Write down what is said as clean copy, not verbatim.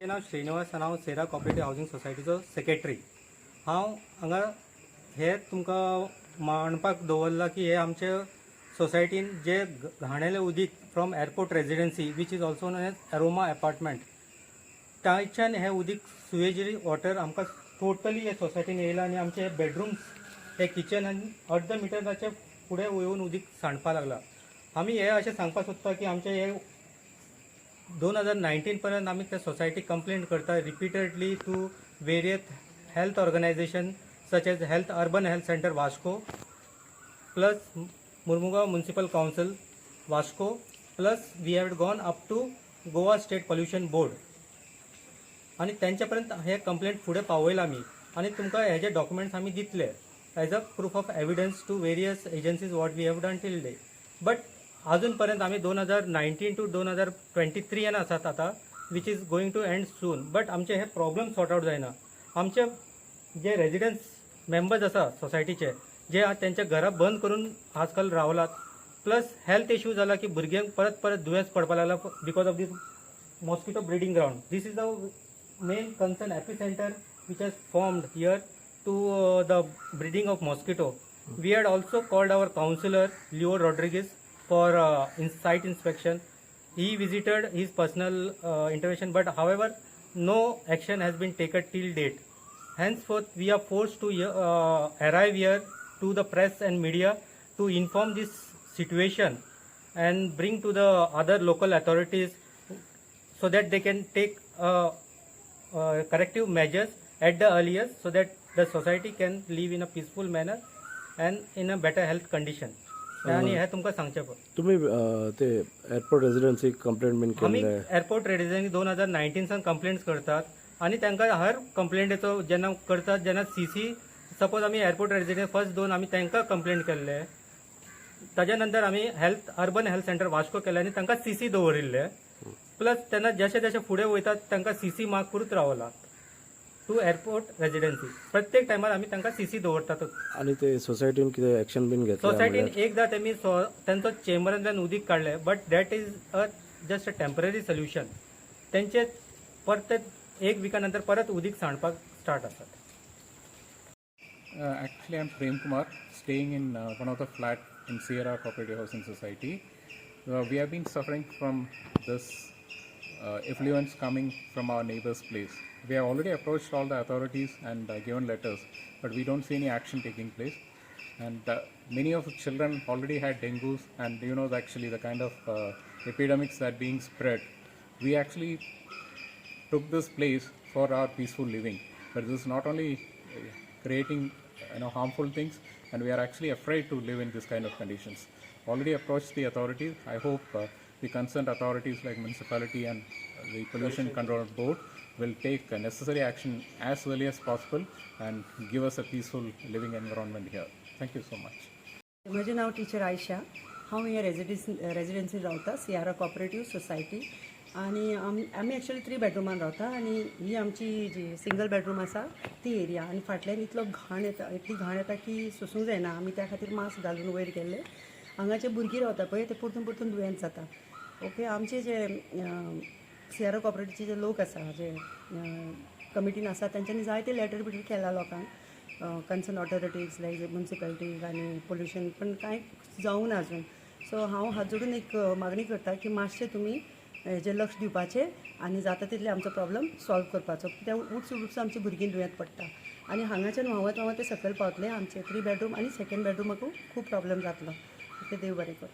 माझें नाव श्रीनिवास आनी हांव सेरा cooperative housing सोसायटीचो secretary. हांव हांगा हे तुमकां मांडपाक दवरला की हे आमचे सोसायटीन जे घाणेले उदीक from airport residency which is also known as aroma apartment, थंयच्यान हे उदीक सुएज वॉटर आमकां टोटली हे सोसायटीन येयला आनी आमचे बेडरूम्स हे किचन आनी अर्ध मिटराचे फुडें येवन उदीक सांडपाक लागला। आमी हे अशें सांगपाक सोदता की आमचे हे 2019 पर्यंत आम्ही त्या सोसायटी कंप्लेंट करता repeatedly to various health organisation such as health urban health centre Vasco plus Mormugao municipal council Vasco plus we have gone up to Goa state pollution board आणि त्यांच्यापर्यंत हे कंप्लेंट फुडें पावयला आमी आणि तुमकां हेजे डॉक्युमेंट्स आमी दितले as a proof of evidence to various agencies what we have done till day. But अजूनपर्यंत आम्ही 2019 टू 2023 आसात आता which is going to end soon. But आमचे हे प्रॉब्लम सॉर्ट आउट जायना। आमचे जे रेजिडेंट्स मेंबर्स आसा सोसायटीचे जे त्यांच्या घरा बंद करून आजकाल रावलात, प्लस हेल्थ इश्यू जाला की भुरग्यांक परत परत दुयेंस पडपाक लागला because of this mosquito breeding ground. This is the main concern epicentre which has formed here to the breeding of mosquito. We had also called our councillor Leo Rodrigues for site inspection. He visited his personal intervention, but however no action has been taken till date. Henceforth we are forced to arrive here to the press and media to inform this situation and bring to the other local authorities so that they can take corrective measures at the earliest so that the society can live in a peaceful manner and in a better health condition. आणि हे तुमकां सांगचें पडटा। तुम्ही ते airport residency complaint bin आमी केल्ले? Airport residency 2019 San complaints करतात आणि तांकां हर कंप्लेंटीचो जेन्ना करतात जेन्ना सीसी सपोज आमी एअरपोर्ट रेजिडेंसी फर्स्ट दोन आमी तांकां कंप्लेंट केल्ले, ताज्या नंतर आमी health urban health centre Vasco केले आनी तांकां सीसी दवरिल्ले, प्लस तेन्ना जशे जशे फुडें वयतात तांकां सीसी मार्क करूच रावला टू एअरपोर्ट रेजिडेंसी। प्रत्येक टायमार आमी तांकां सीसी दवरतातच। आणि ते सोसायटीन कितें एक्शन बीन घेतलें? सोसायटीन एकदा तेमी त्यांचो चेंबरांतल्यान उदीक काडले, but that is just a temporary solution. तेंचे परत एक विका नंतर परत उदीक सांडपाक स्टार्ट आसात। Actually, I'm Prem Kumar, staying in one of the flat in Sierra Cooperative Housing Society. We have been suffering from this effluence coming from our neighbor's place. We have already approached all the authorities and given letters, but we don't see any action taking place. And many of the children already had dengue, and you know actually the kind of epidemics that being spread. We actually took this place for our peaceful living, but this is not only creating harmful things, and we are actually afraid to live in this kind of conditions. Already approached the authorities. I hope the concerned authorities like municipality and the pollution control board will take necessary action as early as possible and give us a peaceful living environment here. Thank you so much. माझे नाव teacher Ayesha. हांव हे residency रावता Sierra cooperative society आणि आमी actually 3 बेडरूमान रावता आणि ही आमची जी single bedroom आसा ती एरिया आणि फाटल्यान इतलो घाण येता, इतली घाण येता की सोसूंक जायना। आमी त्या खातीर मास्क घालून वयर गेल्ले। हांगाचे भुरगीं रावता पळय ते परतून परतून दुयेंत जाता। ओके, आमचे जे सियारा कॉपरेटिव्हचे जे लोक आसा जे कमिटीन आसा तांच्यांनी जायते लेटर बिटर केला लोकांक कन्सर्न ऑथॉरिटीज लायक म्युनिसिपॅलिटीज आनी पोल्युशन, पण कांय जावंक ना अजून। सो हांव हात जोडून एक मागणी करता की मातशें तुमी हेजेर लक्ष दिवपाचें आनी जाता तितले आमचो प्रॉब्लम सॉल्व करपाचो। ते उठसून आमची भुरगीं दुयेंत पडटा आनी हांगाच्यान व्हांवत व्हांवत ते सकयल पावतले। आमचे 3 बेडरूम आनी सेकंड बेडरूमाकूय खूब प्रॉब्लेम जातलो। ते देव बरें कर।